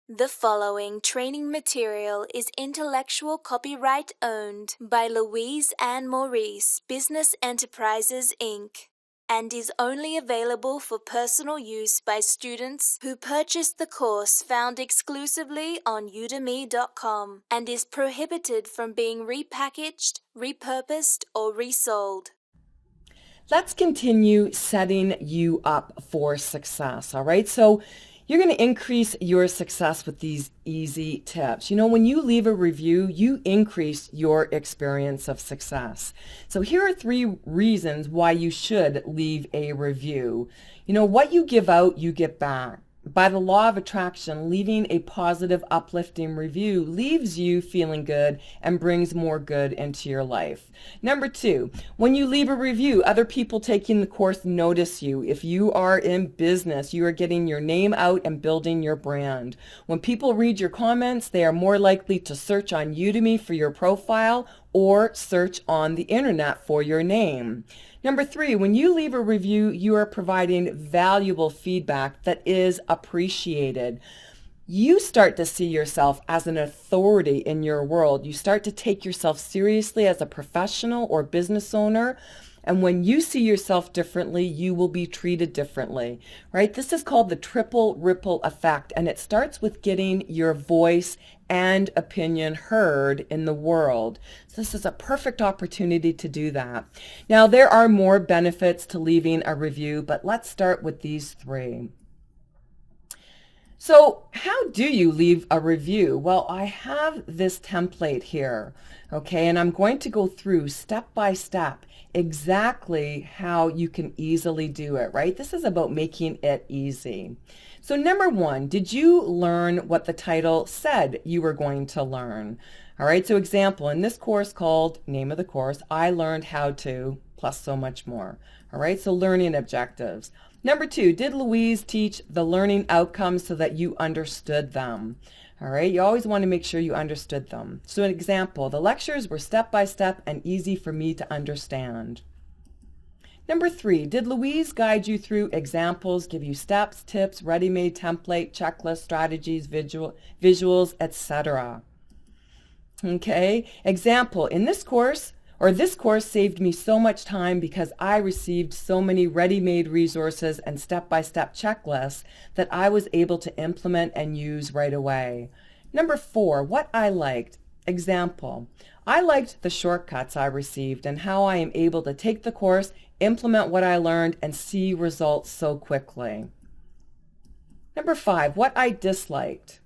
The following training material is intellectual copyright owned by Louise and Maurice Business Enterprises, Inc., and is only available for personal use by students who purchase the course found exclusively on udemy.com and is prohibited from being repackaged, repurposed, or resold. Let's continue setting you up for success, all right? So you're going to increase your success with these easy tips. You know, when you leave a review, you increase your experience of success. So here are 3 reasons why you should leave a review. You know, what you give out, you get back. By the law of attraction, leaving a positive, uplifting review leaves you feeling good and brings more good into your life. Number 2, when you leave a review, other people taking the course notice you. If you are in business, you are getting your name out and building your brand. When people read your comments, they are more likely to search on Udemy for your profile or search on the internet for your name. Number 3, when you leave a review, you are providing valuable feedback that is appreciated. You start to see yourself as an authority in your world. You start to take yourself seriously as a professional or business owner. And when you see yourself differently, you will be treated differently, right? This is called the triple ripple effect, and it starts with getting your voice and opinion heard in the world. So this is a perfect opportunity to do that. Now, there are more benefits to leaving a review, but let's start with these 3. So how do you leave a review? Well, I have this template here, okay, and I'm going to go through step by step exactly how you can easily do it, right? This is about making it easy. So number 1, did you learn what the title said you were going to learn? All right, so example, in this course called, name of the course, I learned how to, plus so much more. All right, so learning objectives. Number 2, did Louise teach the learning outcomes so that you understood them? All right, you always want to make sure you understood them. So an example, the lectures were step-by-step and easy for me to understand. Number 3, did Louise guide you through examples, give you steps, tips, ready-made template, checklists, strategies, visuals, etc.? Okay, example, in this course, this course saved me so much time because I received so many ready-made resources and step-by-step checklists that I was able to implement and use right away. Number 4, what I liked. Example, I liked the shortcuts I received and how I am able to take the course, implement what I learned, and see results so quickly. Number 5, what I disliked.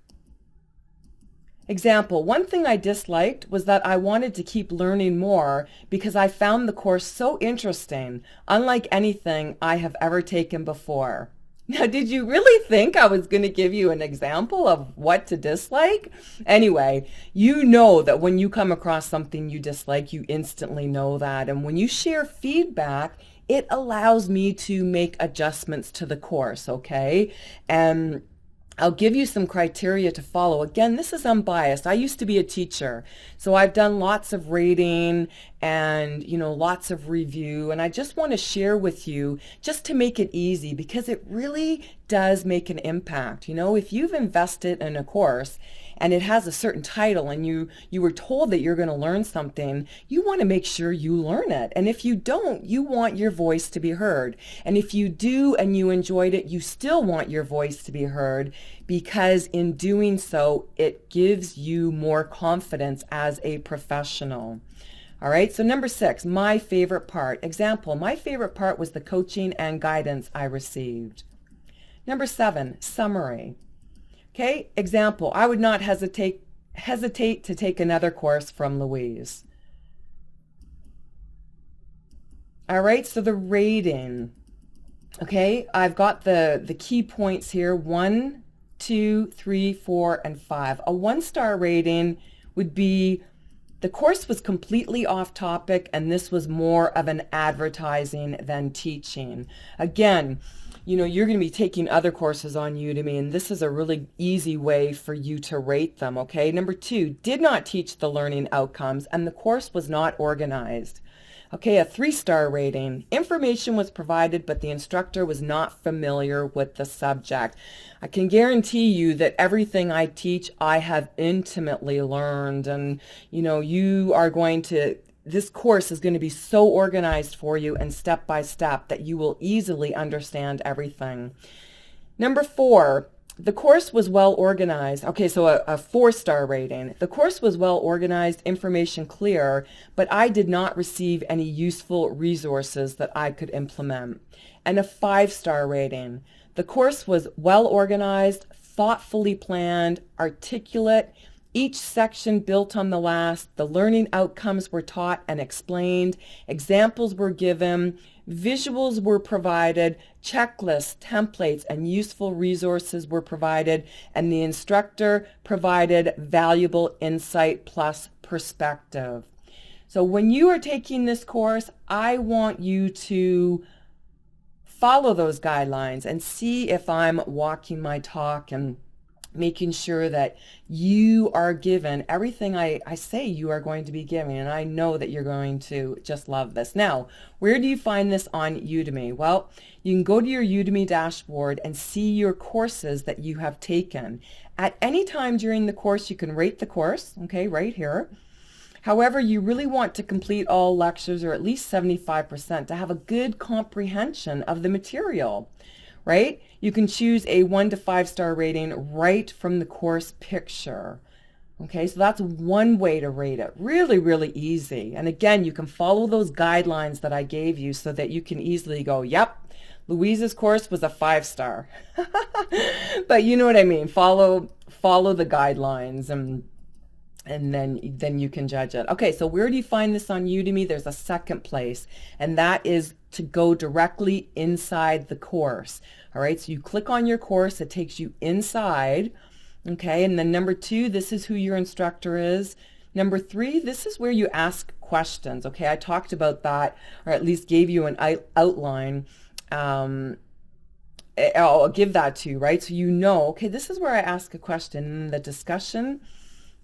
Example, one thing I disliked was that I wanted to keep learning more because I found the course so interesting, unlike anything I have ever taken before. Now, did you really think I was going to give you an example of what to dislike? Anyway, you know that when you come across something you dislike, you instantly know that. And when you share feedback, it allows me to make adjustments to the course, okay? And I'll give you some criteria to follow. Again, this is unbiased. I used to be a teacher, so I've done lots of rating and, lots of review, and I just want to share with you just to make it easy because it really does make an impact. If you've invested in a course and it has a certain title and you were told that you're going to learn something, you want to make sure you learn it. And if you don't, you want your voice to be heard. And if you do and you enjoyed it, you still want your voice to be heard because in doing so, it gives you more confidence as a professional. All right, so number 6, my favorite part. Example, my favorite part was the coaching and guidance I received. Number 7, summary. Okay, example, I would not hesitate to take another course from Louise. All right, so the rating. Okay, I've got the key points here, 1, 2, 3, 4, and 5. A 1-star rating would be the course was completely off topic and this was more of an advertising than teaching. Again, you're going to be taking other courses on Udemy, and this is a really easy way for you to rate them, okay? Number 2, did not teach the learning outcomes, and the course was not organized. Okay, a 3-star rating. Information was provided, but the instructor was not familiar with the subject. I can guarantee you that everything I teach, I have intimately learned. And, you are going to, this course is going to be so organized for you and step by step that you will easily understand everything. Number 4, the course was well organized. Okay, so a 4-star rating. The course was well organized, information clear, but I did not receive any useful resources that I could implement. And a 5-star rating. The course was well organized, thoughtfully planned, articulate, each section built on the last. The learning outcomes were taught and explained. Examples were given. Visuals were provided. Checklists, templates, and useful resources were provided. And the instructor provided valuable insight plus perspective. So when you are taking this course, I want you to follow those guidelines and see if I'm walking my talk and making sure that you are given everything I say you are going to be given. And I know that you're going to just love this. Now, where do you find this on Udemy? Well, you can go to your Udemy dashboard and see your courses that you have taken. At any time during the course, you can rate the course, okay, right here. However, you really want to complete all lectures, or at least 75%, to have a good comprehension of the material. Right? You can choose a 1 to 5-star rating right from the course picture. Okay, so that's one way to rate it. Really, really easy. And again, you can follow those guidelines that I gave you so that you can easily go, yep, Louise's course was a 5-star. But you know what I mean. Follow the guidelines and then you can judge it. Okay, so where do you find this on Udemy? There's a second place, and that is to go directly inside the course. All right, so you click on your course, it takes you inside. Okay, and then number 2, this is who your instructor is. Number 3, this is where you ask questions. Okay, I talked about that, or at least gave you an outline. I'll give that to you, right? So okay, this is where I ask a question in the discussion.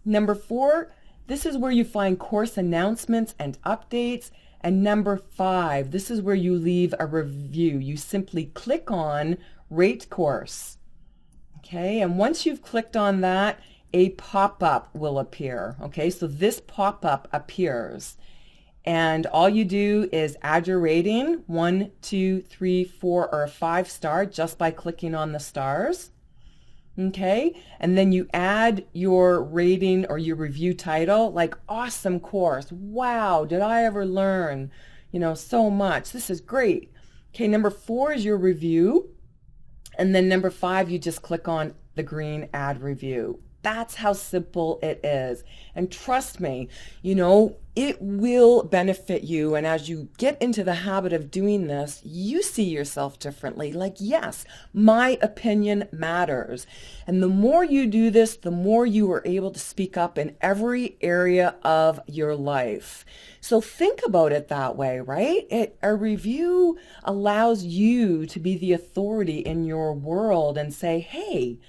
Number 4, this is where you find course announcements and updates. And number 5, this is where you leave a review. You simply click on Rate Course. Okay, and once you've clicked on that, a pop-up will appear. Okay, so this pop-up appears. And all you do is add your rating, 1, 2, 3, 4, or 5-star, just by clicking on the stars. Okay, and then you add your rating or your review title, like awesome course. Wow, did I ever learn, so much. This is great. Okay, number 4 is your review. And then number 5, you just click on the green add review. That's how simple it is. And trust me, it will benefit you. And as you get into the habit of doing this, you see yourself differently. Like, yes, my opinion matters. And the more you do this, the more you are able to speak up in every area of your life. So think about it that way, right? A review allows you to be the authority in your world and say, hey,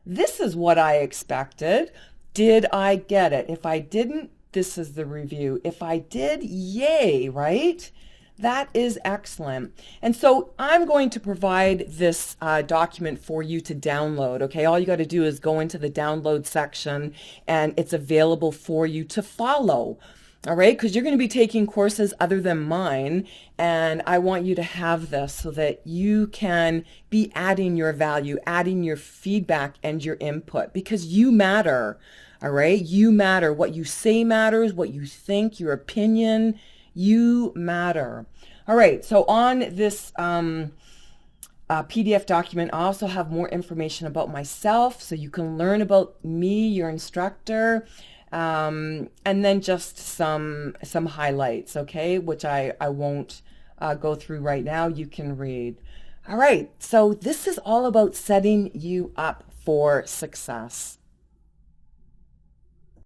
this is what I expected. Did I get it? If I didn't, this is the review. If I did, yay, right? That is excellent. And so I'm going to provide this document for you to download, okay? All you got to do is go into the download section and it's available for you to follow. All right, because you're going to be taking courses other than mine, and I want you to have this so that you can be adding your value, adding your feedback and your input, because you matter. All right, you matter. What you say matters, what you think, your opinion, you matter. All right, so on this PDF document, I also have more information about myself, so you can learn about me, your instructor. And then just some highlights, okay, which I won't go through right now. You can read. All right, so this is all about setting you up for success.